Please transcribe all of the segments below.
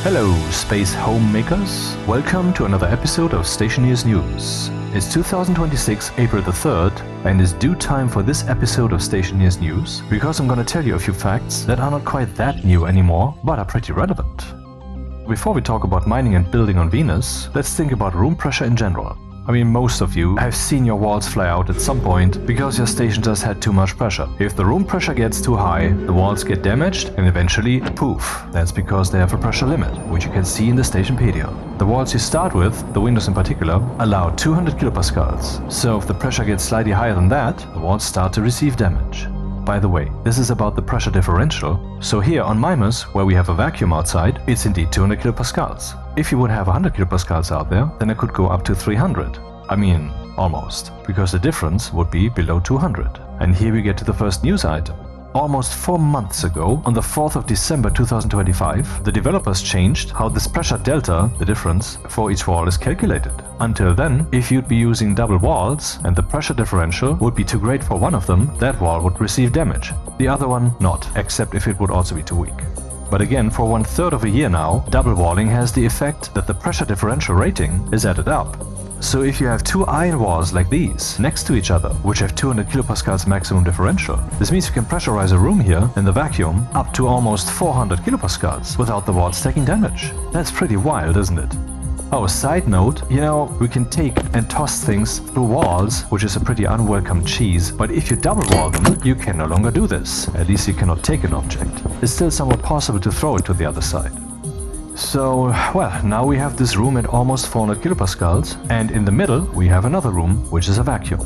Hello, space homemakers. Welcome to another episode of Stationeers News. It's 2026, April the 3rd, and it's due time for this episode of Stationeers News because I'm gonna tell you a few facts that are not quite that new anymore, but are pretty relevant. Before we talk about mining and building on Venus, let's think about room pressure in general. I mean, most of you have seen your walls fly out at some point because your station just had too much pressure. If the room pressure gets too high, the walls get damaged and eventually poof. That's because they have a pressure limit, which you can see in the Stationpedia. The walls you start with, the windows in particular, allow 200 kilopascals. So if the pressure gets slightly higher than that, the walls start to receive damage. By the way, this is about the pressure differential. So here on Mimas, where we have a vacuum outside, it's indeed 200 kilopascals. If you would have 100 kilopascals out there, then it could go up to 300. I mean, almost, because the difference would be below 200. And here we get to the first news item. Almost 4 months ago, on the 4th of December 2025, the developers changed how this pressure delta, the difference, for each wall is calculated. Until then, if you'd be using double walls and the pressure differential would be too great for one of them, that wall would receive damage. The other one not, except if it would also be too weak. But again, for 1/3 of a year now, double walling has the effect that the pressure differential rating is added up. So if you have two iron walls like these next to each other, which have 200 kilopascals maximum differential, this means you can pressurize a room here in the vacuum up to almost 400 kilopascals without the walls taking damage. That's pretty wild, isn't it? Oh, side note, we can take and toss things through walls, which is a pretty unwelcome cheese, but if you double wall them, you can no longer do this. At least you cannot take an object. It's still somewhat possible to throw it to the other side. So, well, now we have this room at almost 400 kilopascals, and in the middle we have another room, which is a vacuum.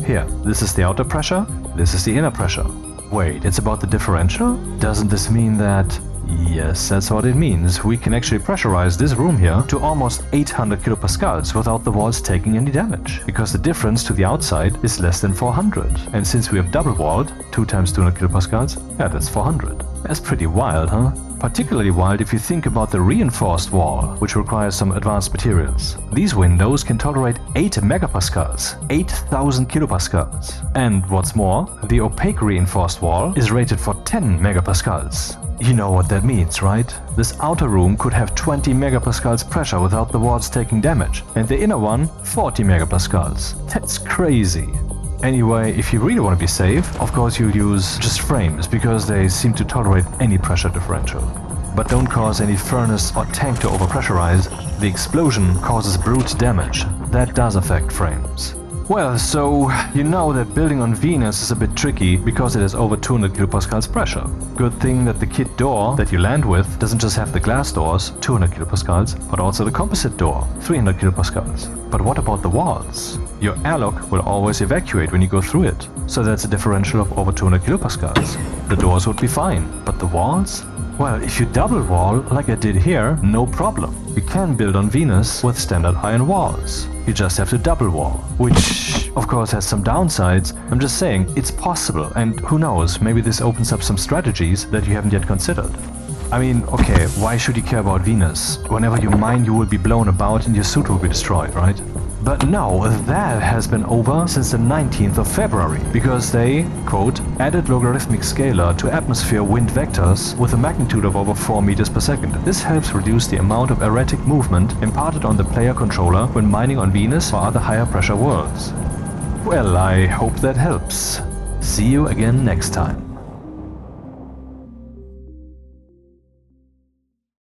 Here, this is the outer pressure, this is the inner pressure. Wait, it's about the differential? Doesn't this mean that... Yes, that's what it means. We can actually pressurize this room here to almost 800 kilopascals without the walls taking any damage, because the difference to the outside is less than 400. And since we have double walled, 2 times 200 kilopascals, yeah, that's 400. That's pretty wild, huh? Particularly wild if you think about the reinforced wall, which requires some advanced materials. These windows can tolerate 8 megapascals, 8,000 kilopascals. And what's more, the opaque reinforced wall is rated for 10 megapascals. You know what that means, right? This outer room could have 20 megapascals pressure without the walls taking damage, and the inner one 40 megapascals. That's crazy. Anyway, if you really want to be safe, of course you'll use just frames, because they seem to tolerate any pressure differential. But don't cause any furnace or tank to overpressurize. The explosion causes brute damage. That does affect frames. Well, so you know that building on Venus is a bit tricky because it has over 200 kilopascals pressure. Good thing that the kit door that you land with doesn't just have the glass doors, 200 kilopascals, but also the composite door, 300 kilopascals. But what about the walls? Your airlock will always evacuate when you go through it, so that's a differential of over 200 kilopascals. The doors would be fine, but the walls? Well, if you double wall, like I did here, no problem. You can build on Venus with standard iron walls. You just have to double wall, which of course has some downsides. I'm just saying, it's possible, and who knows, maybe this opens up some strategies that you haven't yet considered. I mean, okay, why should you care about Venus? Whenever you mine, you will be blown about and your suit will be destroyed, right? But no, that has been over since the 19th of February, because they, quote, added logarithmic scalar to atmosphere wind vectors with a magnitude of over 4 meters per second. This helps reduce the amount of erratic movement imparted on the player controller when mining on Venus or other higher pressure worlds. Well, I hope that helps. See you again next time.